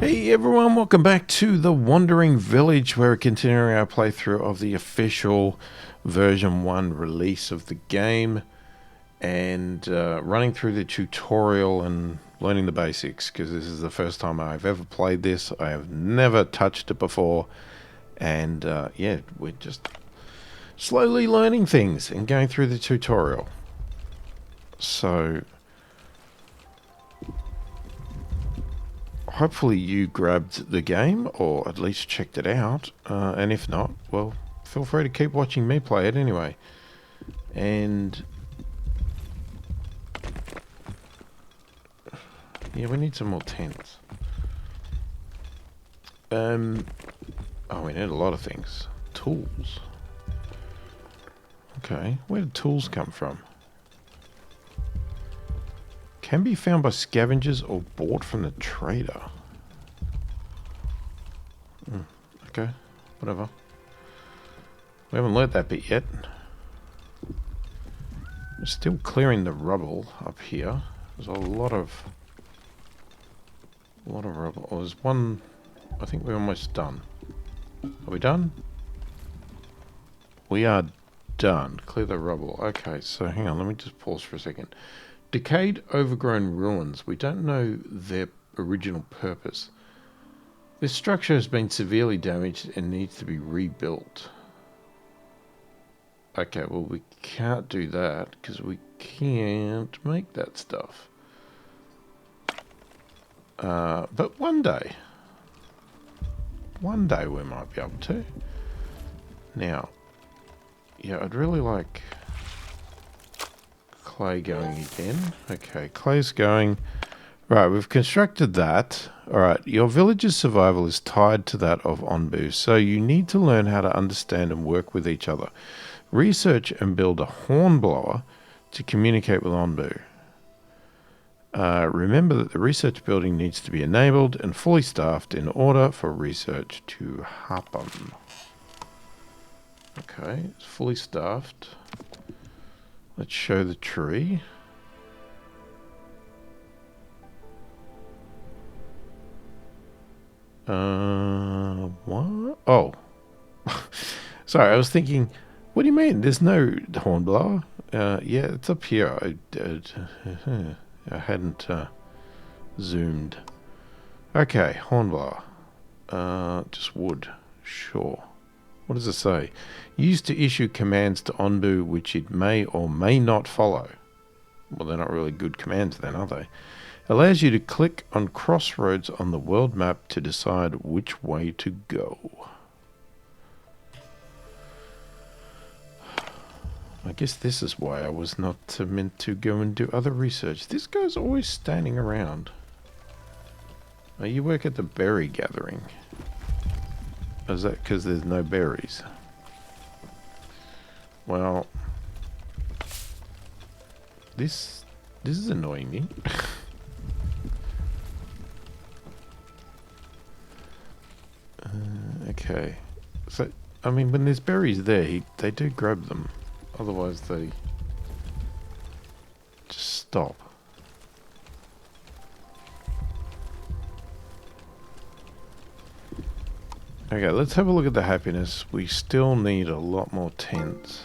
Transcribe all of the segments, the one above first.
Hey everyone, welcome back to the Wandering Village. We're continuing our playthrough of the official version 1 release of the game and running through the tutorial and learning the basics, because this is the first time I've ever played this. I have never touched it before, and yeah, we're just slowly learning things and going through the tutorial. So hopefully you grabbed the game, or at least checked it out, and if not, well, feel free to keep watching me play it anyway. And yeah, we need some more tents. Oh, we need a lot of things. Tools. Okay, where did tools come from? Can be found by scavengers or bought from the trader. Okay, whatever. We haven't learnt that bit yet. We're still clearing the rubble up here. There's a lot of rubble. Oh, there's one. I think we're almost done. Are we done? We are done. Clear the rubble. Okay, so hang on. Let me just pause for a second. Decayed, overgrown ruins. We don't know their original purpose. This structure has been severely damaged and needs to be rebuilt. Okay, well, we can't do that because we can't make that stuff. But one day we might be able to. Now, yeah, I'd really like clay going again. Okay, clay's going. Right, we've constructed that. Alright, your village's survival is tied to that of Onbu, so you need to learn how to understand and work with each other. Research and build a hornblower to communicate with Onbu. Remember that the research building needs to be enabled and fully staffed in order for research to happen. Okay, it's fully staffed. Let's show the tree. What? Oh. Sorry, I was thinking, what do you mean? There's no hornblower? Yeah, it's up here. I hadn't zoomed. Okay, hornblower. Just wood. Sure. What does it say? Used to issue commands to Onbu which it may or may not follow. Well, they're not really good commands then, are they? Allows you to click on crossroads on the world map to decide which way to go. I guess this is why I was not meant to go and do other research. This guy's always standing around. Oh, you work at the berry gathering. Is that because there's no berries? Well, this is annoying me. Okay, so I mean, when there's berries there, they do grab them. Otherwise, they just stop. Okay, let's have a look at the happiness. We still need a lot more tents.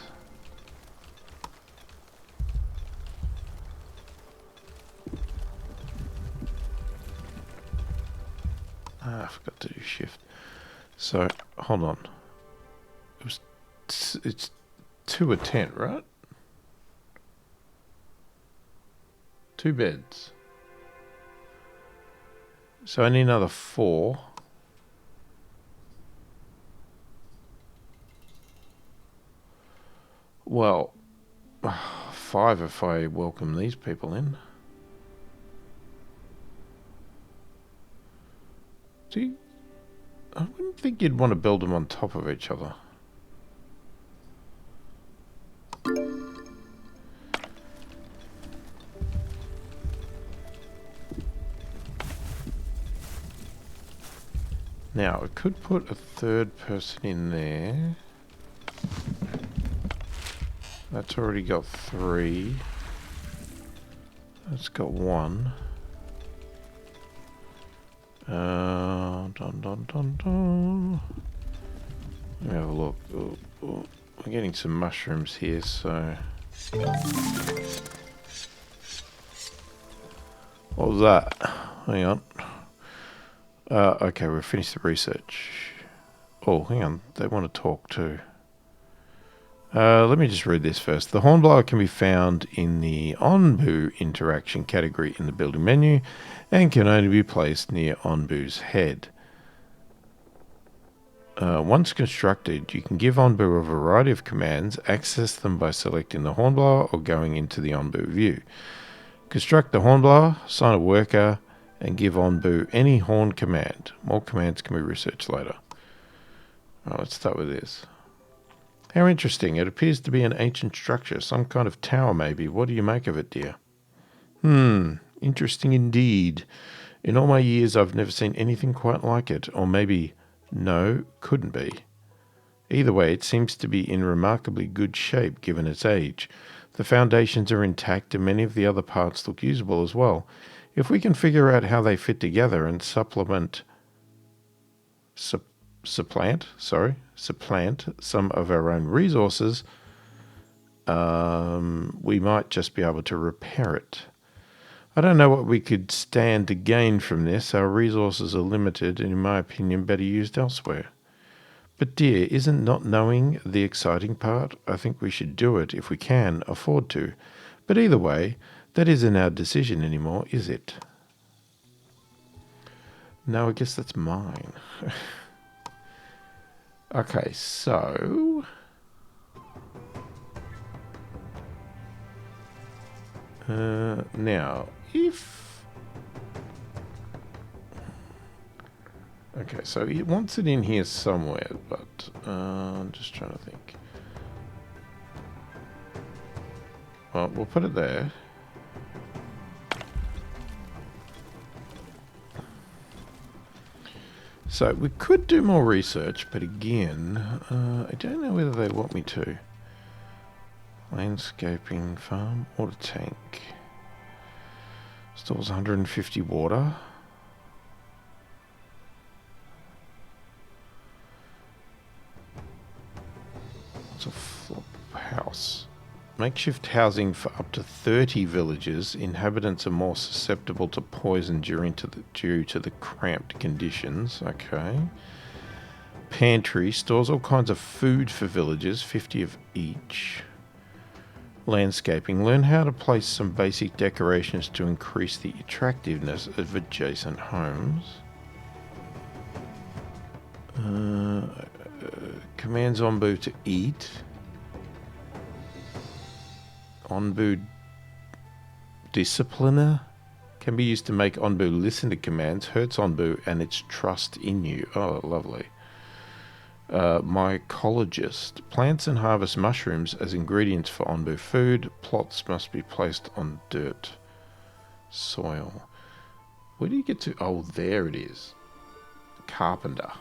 I forgot to do shift. So, hold on. It's 2 a tent, right? 2 beds. So I need another 4. Well, 5 if I welcome these people in. See, I wouldn't think you'd want to build them on top of each other. Now, I could put a 3rd person in there. That's already got 3. That's got 1. dun, dun, dun, dun. Let me have a look. Oh, oh. We're getting some mushrooms here, so... What was that? Hang on. Okay, we've finished the research. Oh, hang on. They want to talk too. Let me just read this first. The hornblower can be found in the Onbu interaction category in the building menu and can only be placed near Onbu's head. Once constructed, you can give Onbu a variety of commands, access them by selecting the hornblower or going into the Onbu view. Construct the hornblower, assign a worker, and give Onbu any horn command. More commands can be researched later. Let's start with this. How interesting. It appears to be an ancient structure, some kind of tower maybe. What do you make of it, dear? Interesting indeed. In all my years, I've never seen anything quite like it. Or maybe, no, couldn't be. Either way, it seems to be in remarkably good shape given its age. The foundations are intact and many of the other parts look usable as well. If we can figure out how they fit together and supplant some of our own resources, we might just be able to repair it. I don't know what we could stand to gain from this. Our resources are limited and, in my opinion, better used elsewhere. But dear, isn't not knowing the exciting part? I think we should do it if we can afford to. But either way, that isn't our decision anymore, is it? No, I guess that's mine. Okay, so... now, if... Okay, so it wants it in here somewhere, but I'm just trying to think. Well, we'll put it there. So we could do more research, but again, I don't know whether they want me to. Landscaping farm, water tank. Stores 150 water. It's a flop house. Makeshift housing for up to 30 villagers. Inhabitants are more susceptible to poison due to the cramped conditions. Okay. Pantry stores all kinds of food for villagers, 50 of each. Landscaping. Learn how to place some basic decorations to increase the attractiveness of adjacent homes. Commands Onbu to eat. Onbu Discipliner can be used to make Onbu listen to commands, hurts Onbu and its trust in you. Oh, lovely. Mycologist. Plants and harvest mushrooms as ingredients for Onbu food. Plots must be placed on dirt. Soil. Where do you get to? Oh, there it is. Carpenter.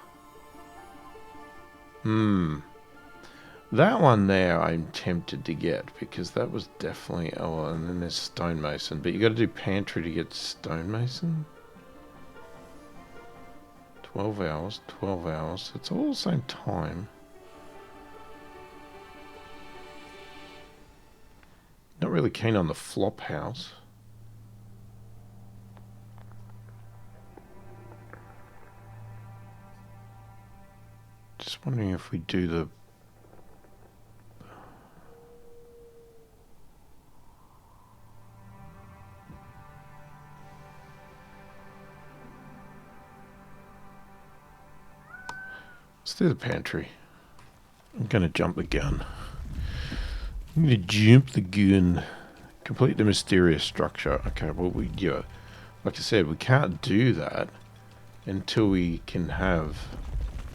That one there I'm tempted to get because that was definitely... Oh, and then there's stonemason. But you got to do pantry to get stonemason? 12 hours, 12 hours. It's all the same time. Not really keen on the flop house. Just wondering if we do the... Let's do the pantry. I'm going to jump the gun. I'm going to jump the gun. Complete the mysterious structure. Okay, well, like I said, we can't do that until we can have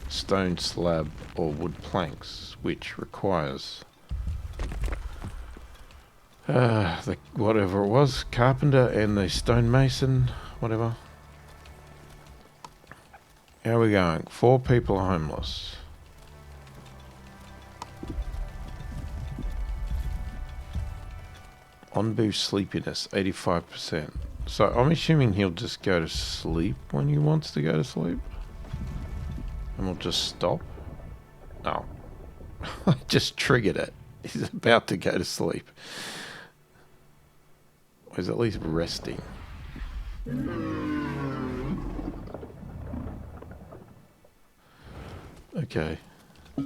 stone slab or wood planks, which requires whatever it was, carpenter and the stonemason, whatever. How are we going? 4 people are homeless. Onbu sleepiness, 85%. So I'm assuming he'll just go to sleep when he wants to go to sleep. And we'll just stop. Oh. I just triggered it. He's about to go to sleep. Or he's at least resting. Okay. We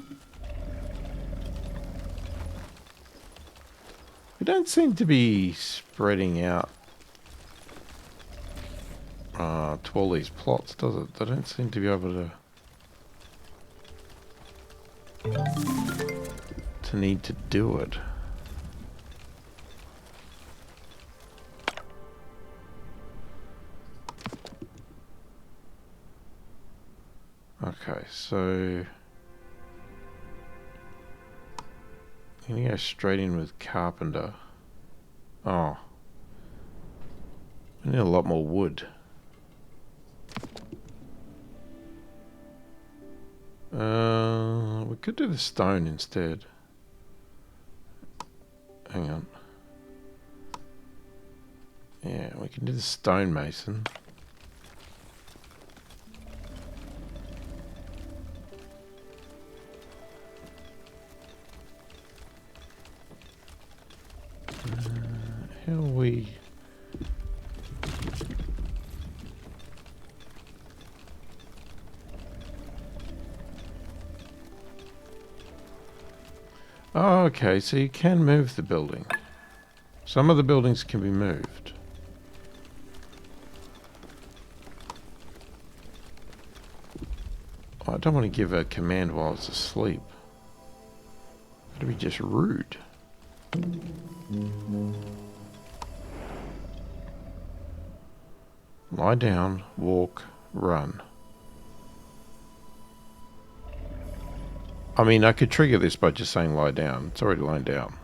don't seem to be spreading out to all these plots, does it? They don't seem to be able to need to do it. Okay, so I'm gonna go straight in with carpenter. Oh, we need a lot more wood. We could do the stone instead. Hang on. Yeah, we can do the stonemason. How are we? Oh, okay, so you can move the building. Some of the buildings can be moved. Oh, I don't want to give a command while it's asleep. That'd be just rude. Lie down, walk, run. I mean, I could trigger this by just saying lie down. It's already lying down.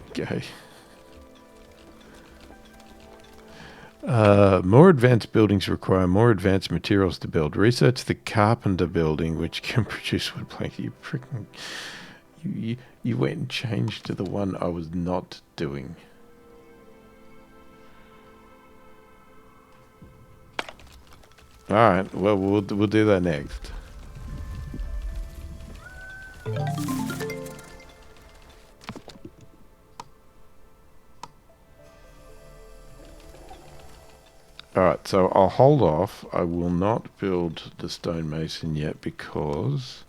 Okay. More advanced buildings require more advanced materials to build. Research the carpenter building, which can produce wood plank. You freaking... You went and changed to the one I was not doing. Alright, well, we'll do that next. Alright, so I'll hold off. I will not build the stonemason yet because...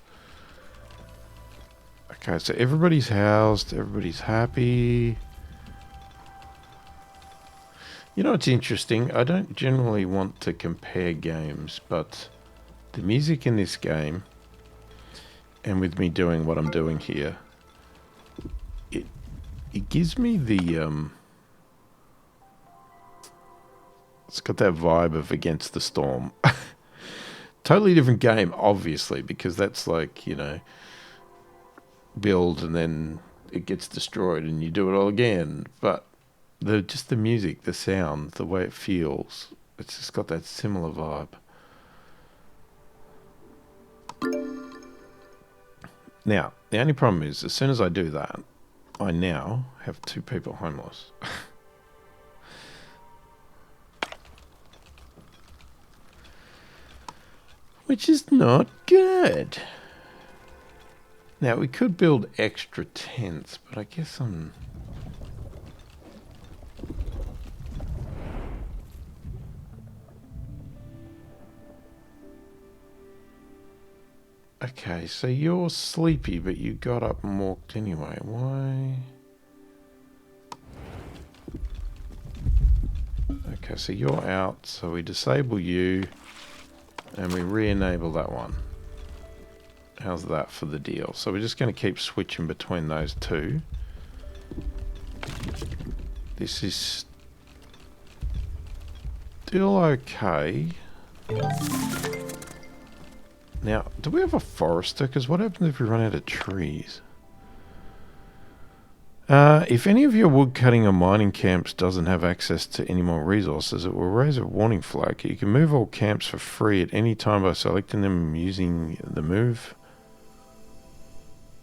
Okay, so everybody's housed, everybody's happy. You know what's interesting? I don't generally want to compare games, but the music in this game, and with me doing what I'm doing here, it gives me the it's got that vibe of Against the Storm. Totally different game, obviously, because that's like, you know, build and then it gets destroyed and you do it all again. But just the music, the sound, the way it feels, it's just got that similar vibe. Now, the only problem is, as soon as I do that, I now have 2 people homeless. Which is not good. Now, we could build extra tents, but I guess I'm... Okay, so you're sleepy, but you got up and walked anyway. Why? Okay, so you're out, so we disable you, and we re-enable that one. How's that for the deal? So we're just going to keep switching between those two. This is still okay. Now, do we have a forester? Because what happens if we run out of trees? If any of your wood cutting or mining camps doesn't have access to any more resources, it will raise a warning flag. You can move all camps for free at any time by selecting them using the move.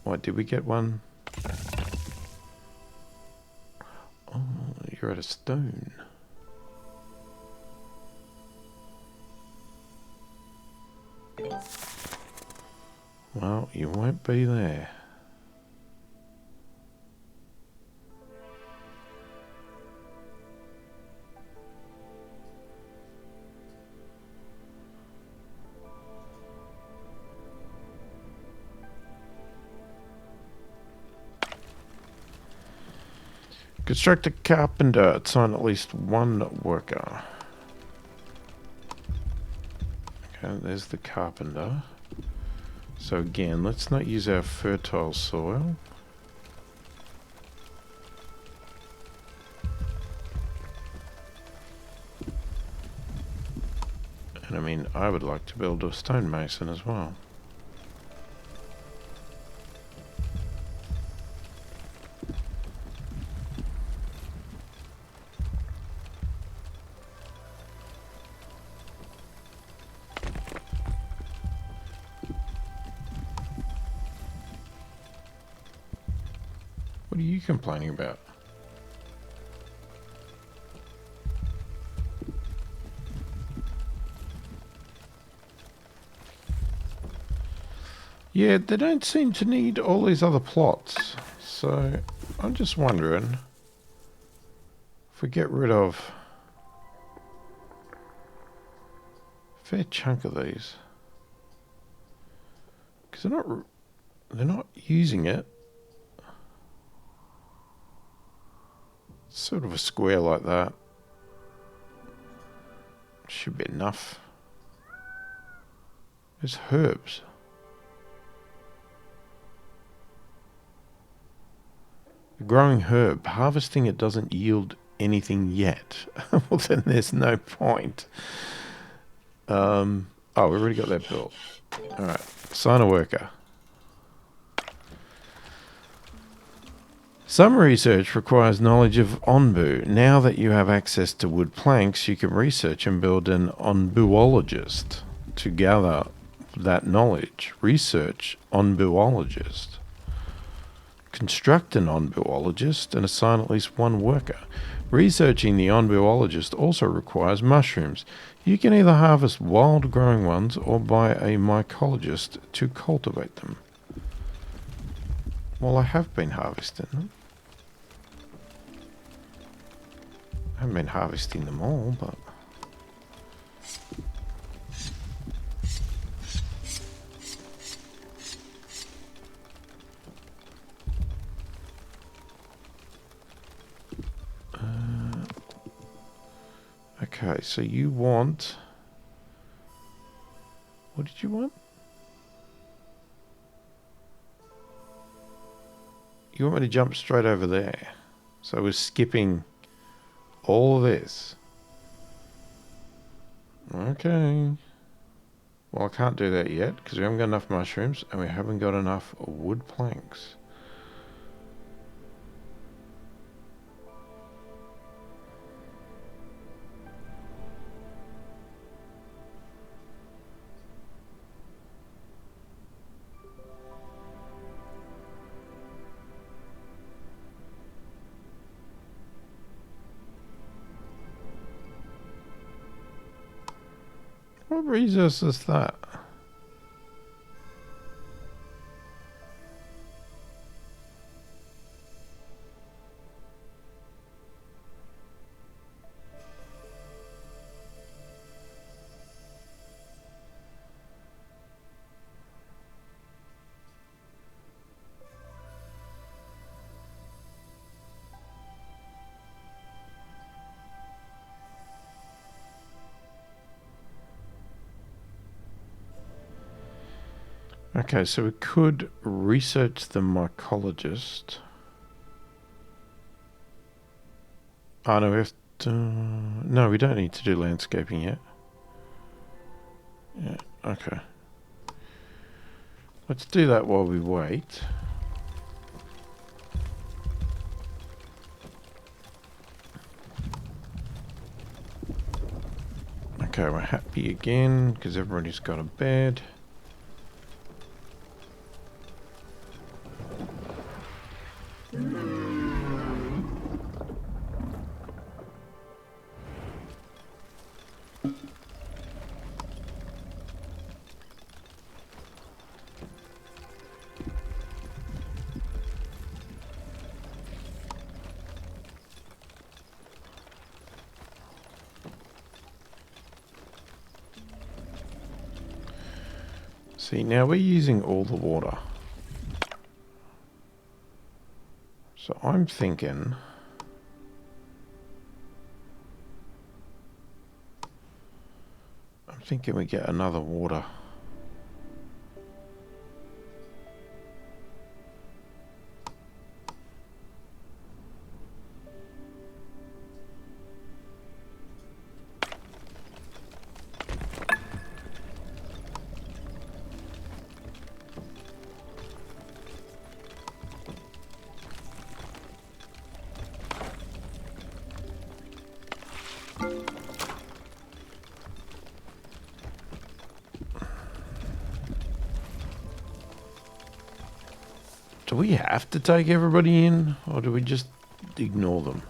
What, did we get one? you're out of stone. Well, you won't be there. Construct a carpenter. Assign at least one worker. Okay, there's the carpenter. So again, let's not use our fertile soil. And I mean, I would like to build a stonemason as well. What are you complaining about? Yeah, they don't seem to need all these other plots. So, I'm just wondering if we get rid of a fair chunk of these. Because they're not using it. Sort of a square like that. Should be enough. There's herbs. A growing herb. Harvesting it doesn't yield anything yet. Well, then there's no point. Oh, we already got that built. Alright. Assign a worker. Some research requires knowledge of onbu. Now that you have access to wood planks, you can research and build an onbuologist to gather that knowledge. Research onbuologist. Construct an onbuologist and assign at least one worker. Researching the onbuologist also requires mushrooms. You can either harvest wild growing ones or buy a mycologist to cultivate them. Well, I have been harvesting them. I haven't been harvesting them all, but... okay, so you want... What did you want? You want me to jump straight over there? So we're skipping all of this. Okay. Well, I can't do that yet because we haven't got enough mushrooms and we haven't got enough wood planks. What resource is that? Okay, so we could research the mycologist. Oh, no, we have to... No, we don't need to do landscaping yet. Yeah, okay. Let's do that while we wait. Okay, we're happy again because everybody's got a bed. See, now we're using all the water. So I'm thinking... we get another water. Do we have to take everybody in, or do we just ignore them?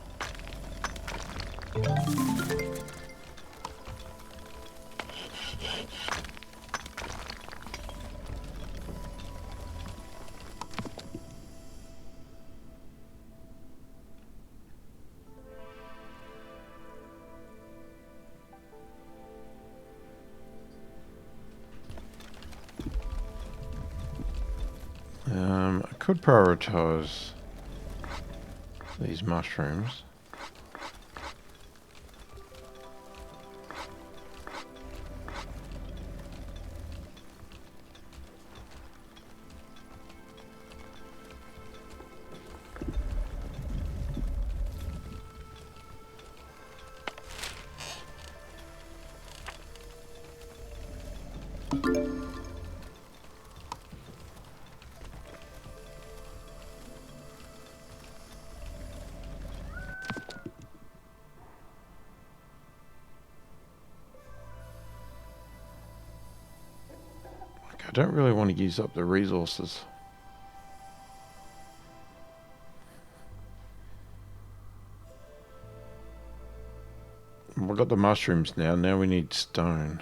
I could prioritize these mushrooms. I don't really want to use up the resources. We've got the mushrooms now. Now we need stone.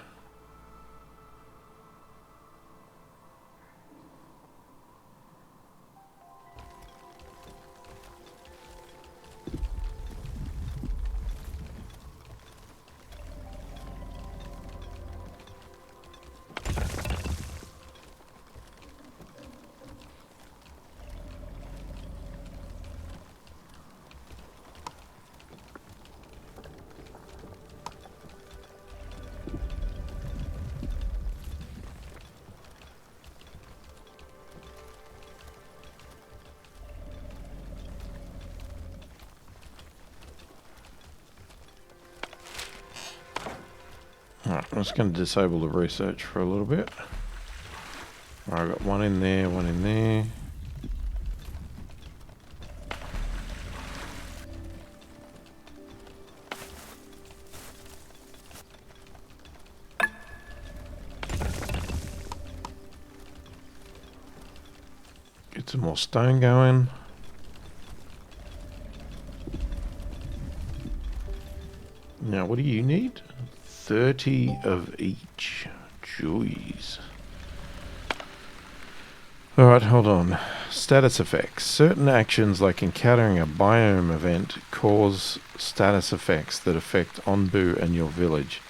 Alright, I'm just going to disable the research for a little bit. Alright, I've got one in there, one in there. Get some more stone going. Now, what do you need? 30 of each. Jeez. Alright, hold on. Status effects. Certain actions like encountering a biome event cause status effects that affect Onbu and your village.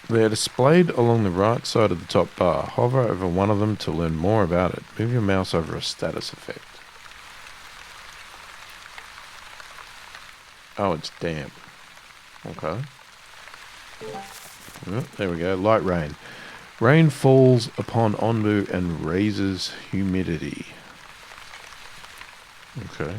They are displayed along the right side of the top bar. Hover over one of them to learn more about it. Move your mouse over a status effect. Oh, it's damp. Okay. Oh, there we go. Light rain. Rain falls upon Onbu and raises humidity. Okay.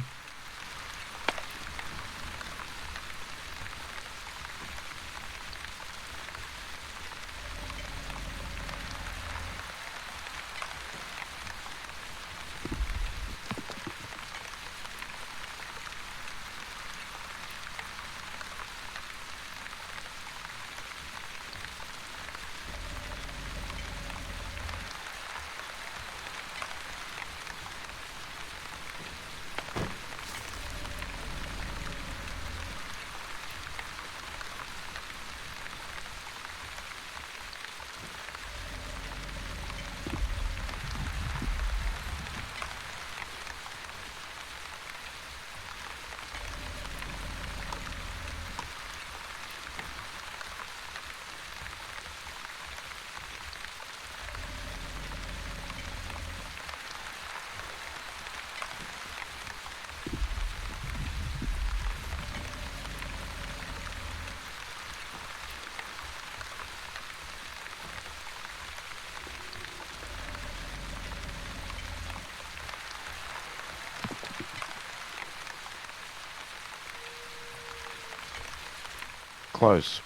close.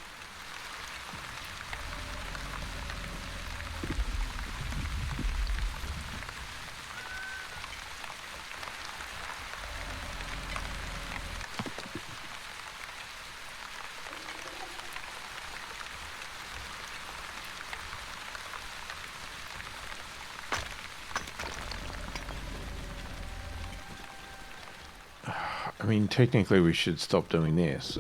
I mean, technically we should stop doing this.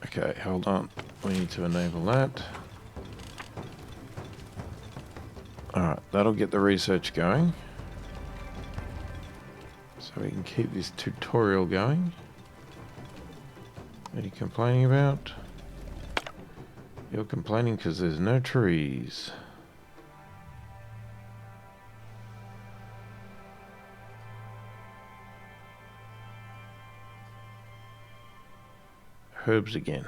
Okay, hold on. We need to enable that. Alright, that'll get the research going. So we can keep this tutorial going. What are you complaining about? You're complaining because there's no trees. Herbs again.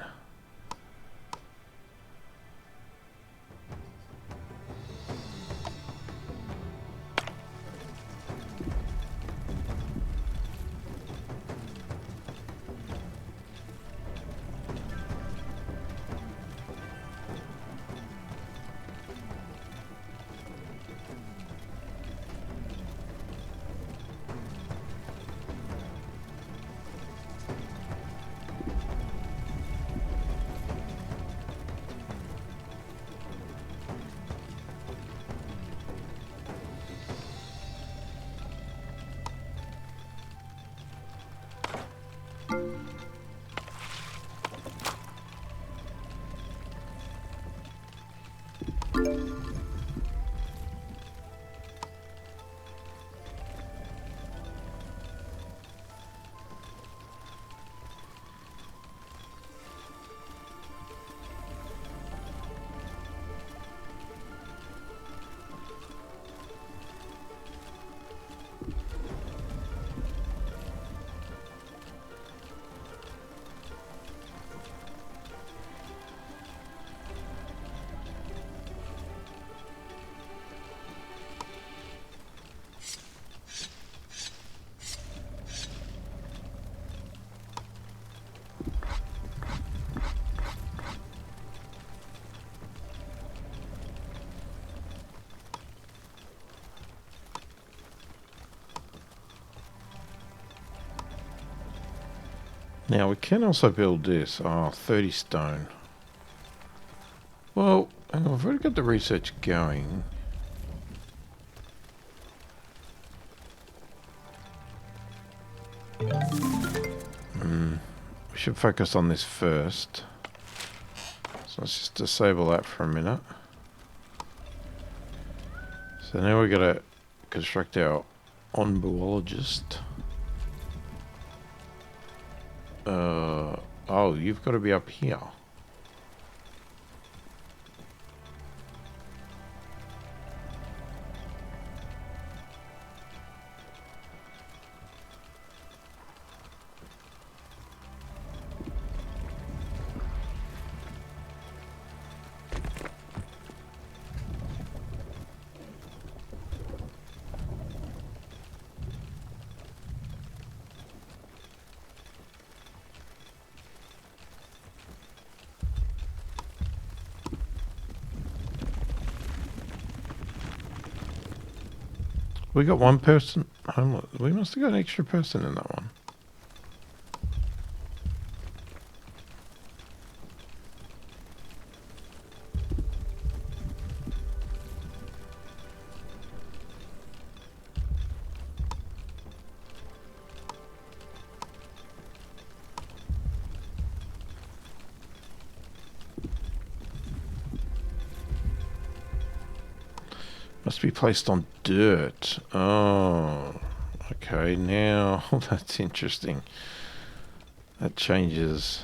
Now we can also build this. Oh, 30 stone. Well, hang on, we've already got the research going. We should focus on this first. So let's just disable that for a minute. So now we've got to construct our onboologist. Oh, you've got to be up here. We got one person homeless. We must have got an extra person in that one. Must be placed on dirt. Oh, okay. Now that's interesting. That changes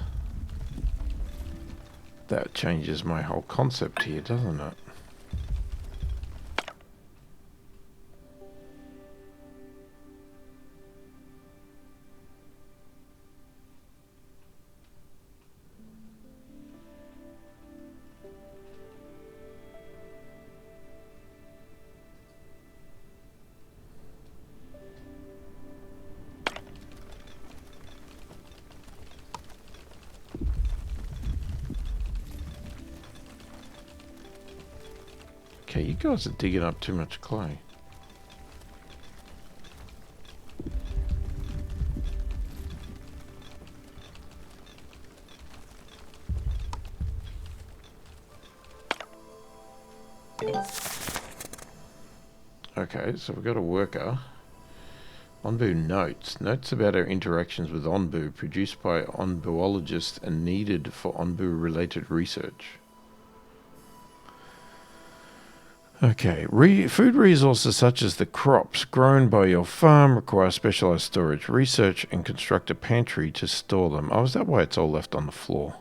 my whole concept here, doesn't it? Okay, you guys are digging up too much clay. Okay, so we've got a worker. Onbu notes. Notes about our interactions with Onbu, produced by onbuologists and needed for Onbu-related research. Okay, food resources such as the crops grown by your farm require specialized storage. Research and construct a pantry to store them. Oh, is that why it's all left on the floor?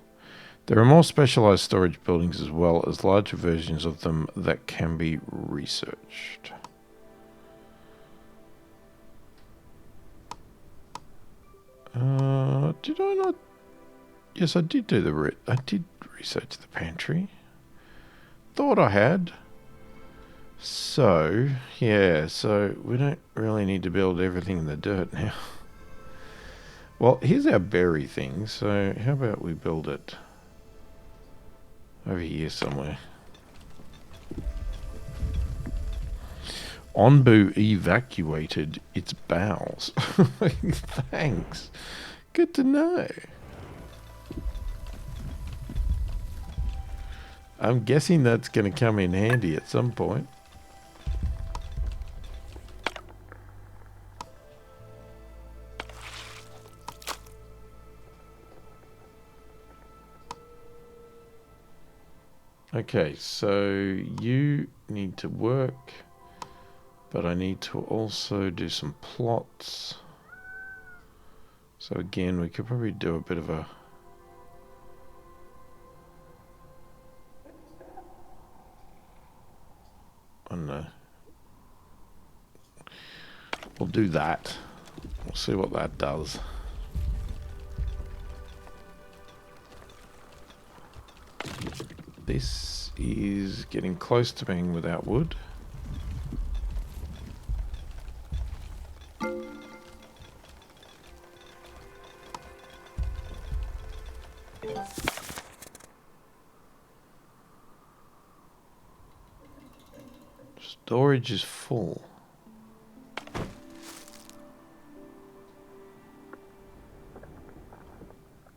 There are more specialized storage buildings as well as larger versions of them that can be researched. Did I not? Yes, I did do I did research the pantry. Thought I had. So, yeah, so we don't really need to build everything in the dirt now. Well, here's our berry thing, so how about we build it over here somewhere. Onbu evacuated its bowels. Thanks. Good to know. I'm guessing that's going to come in handy at some point. Okay, so you need to work, but I need to also do some plots. So again, we could probably do a bit of a... I don't know. We'll do that. We'll see what that does. This is getting close to being without wood. Storage is full.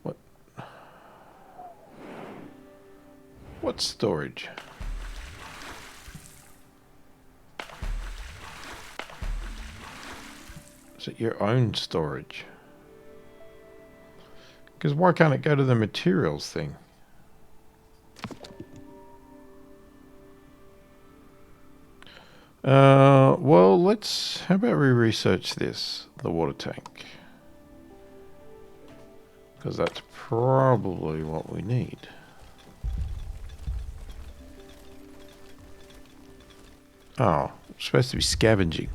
What? What storage? Is it your own storage? Because why can't it go to the materials thing? Well, how about we research this, the water tank? Because that's probably what we need. Oh, it's supposed to be scavenging.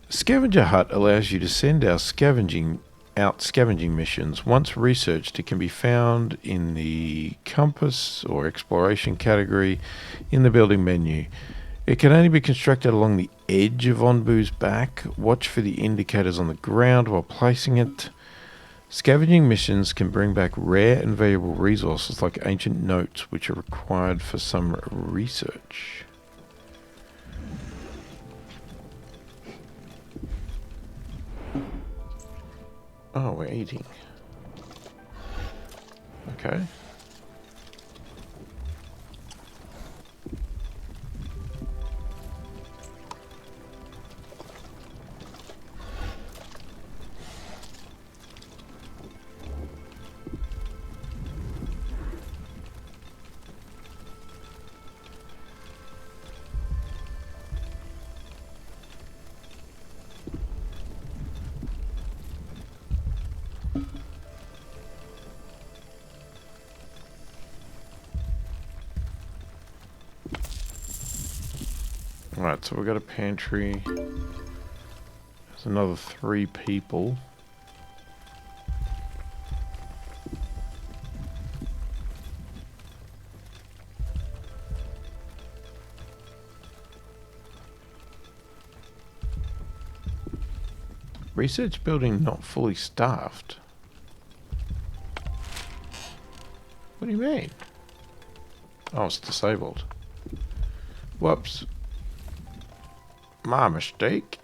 A scavenger hut allows you to send out scavenging missions. Once researched, it can be found in the compass or exploration category in the building menu. It can only be constructed along the edge of Onbu's back. Watch for the indicators on the ground while placing it. Scavenging missions can bring back rare and valuable resources like ancient notes, which are required for some research. Oh, we're eating. Okay. Right, so we've got a pantry. There's another 3 people. Research building not fully staffed. What do you mean? Oh, it's disabled. Whoops. My mistake.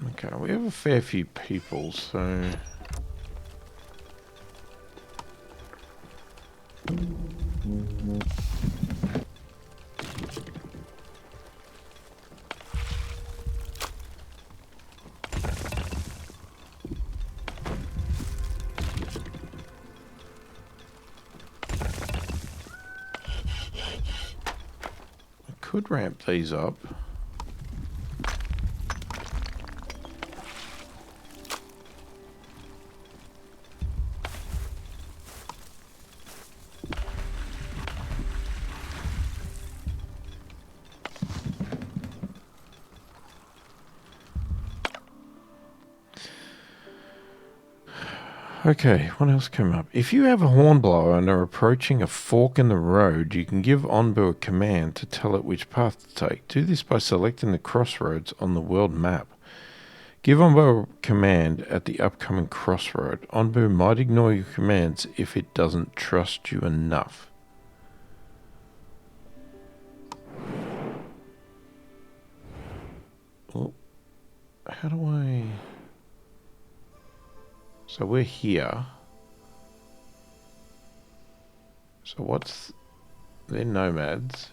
Okay, we have a fair few people, so... could ramp these up. Okay, what else came up? If you have a hornblower and are approaching a fork in the road, you can give Onbu a command to tell it which path to take. Do this by selecting the crossroads on the world map. Give Onbu a command at the upcoming crossroad. Onbu might ignore your commands if it doesn't trust you enough. Well, how do I... So we're here. So what's... They're nomads.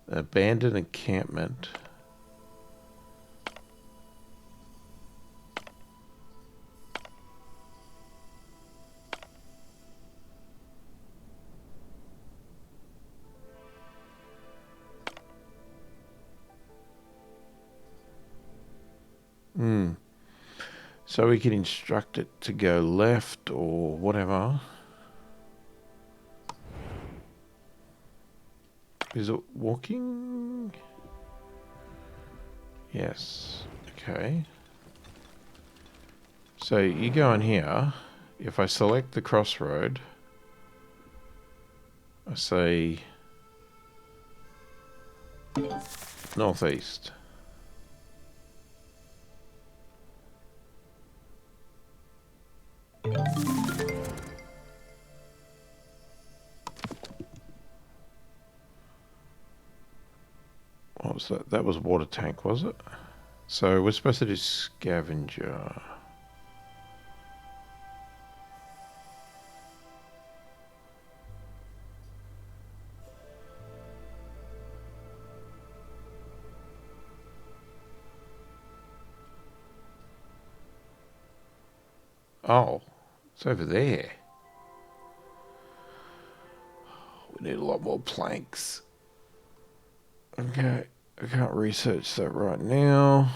Abandoned encampment. So we can instruct it to go left or whatever. Is it walking? Yes. Okay. So you go in here. If I select the crossroad, I say northeast. What was that? That was water tank, was it? So we're supposed to do scavenger. Oh, it's over there. We need a lot more planks. Okay, I can't research that right now.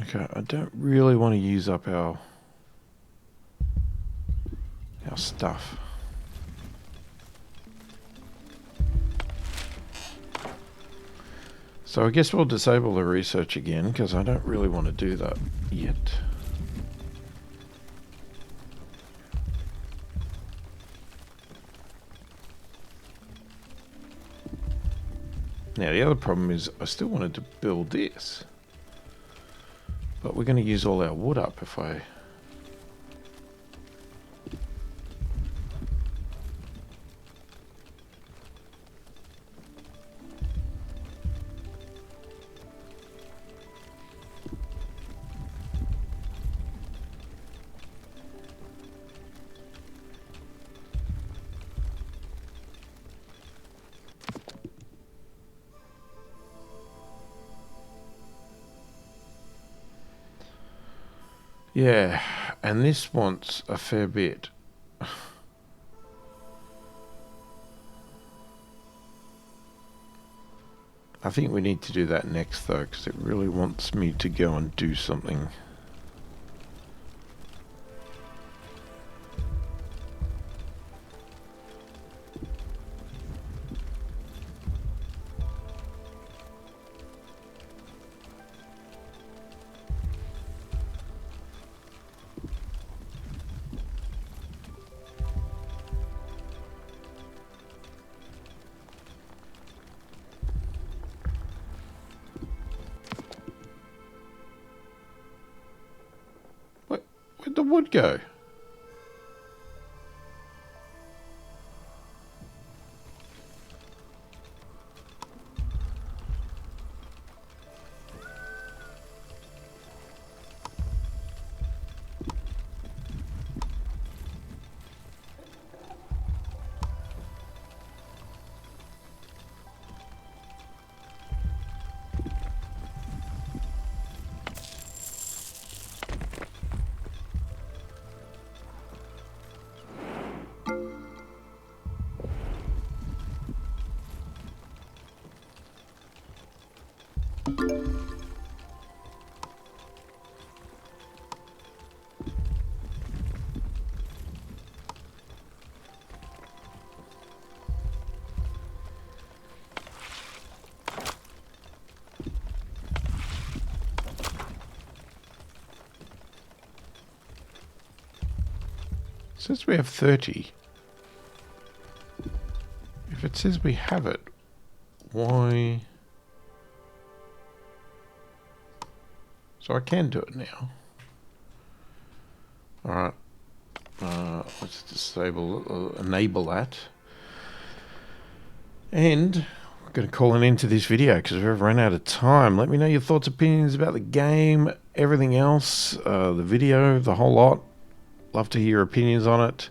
Okay, I don't really want to use up our stuff. So I guess we'll disable the research again because I don't really want to do that yet. Now the other problem is I still wanted to build this. But we're going to use all our wood up if I... Yeah, and this wants a fair bit. I think we need to do that next though, because it really wants me to go and do something. Where'd the wood go? Says we have 30. If it says we have it, why? So I can do it now. Alright. Let's enable that. And I'm going to call an end to this video because we've run out of time. Let me know your thoughts, opinions about the game, everything else, the video, the whole lot. Love to hear your opinions on it.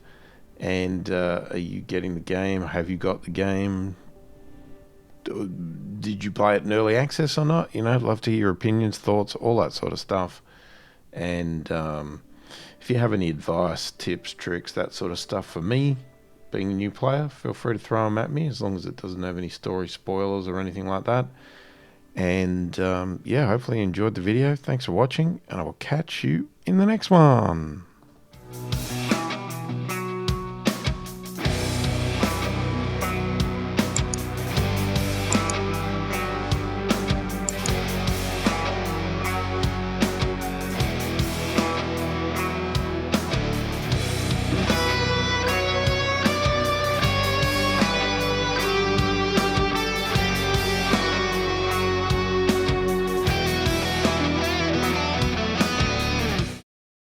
And are you getting the game? Have you got the game? Did you play it in early access or not? You know, love to hear your opinions, thoughts, all that sort of stuff. And if you have any advice, tips, tricks, that sort of stuff for me, being a new player, feel free to throw them at me, as long as it doesn't have any story spoilers or anything like that. And yeah, hopefully you enjoyed the video. Thanks for watching, and I will catch you in the next one.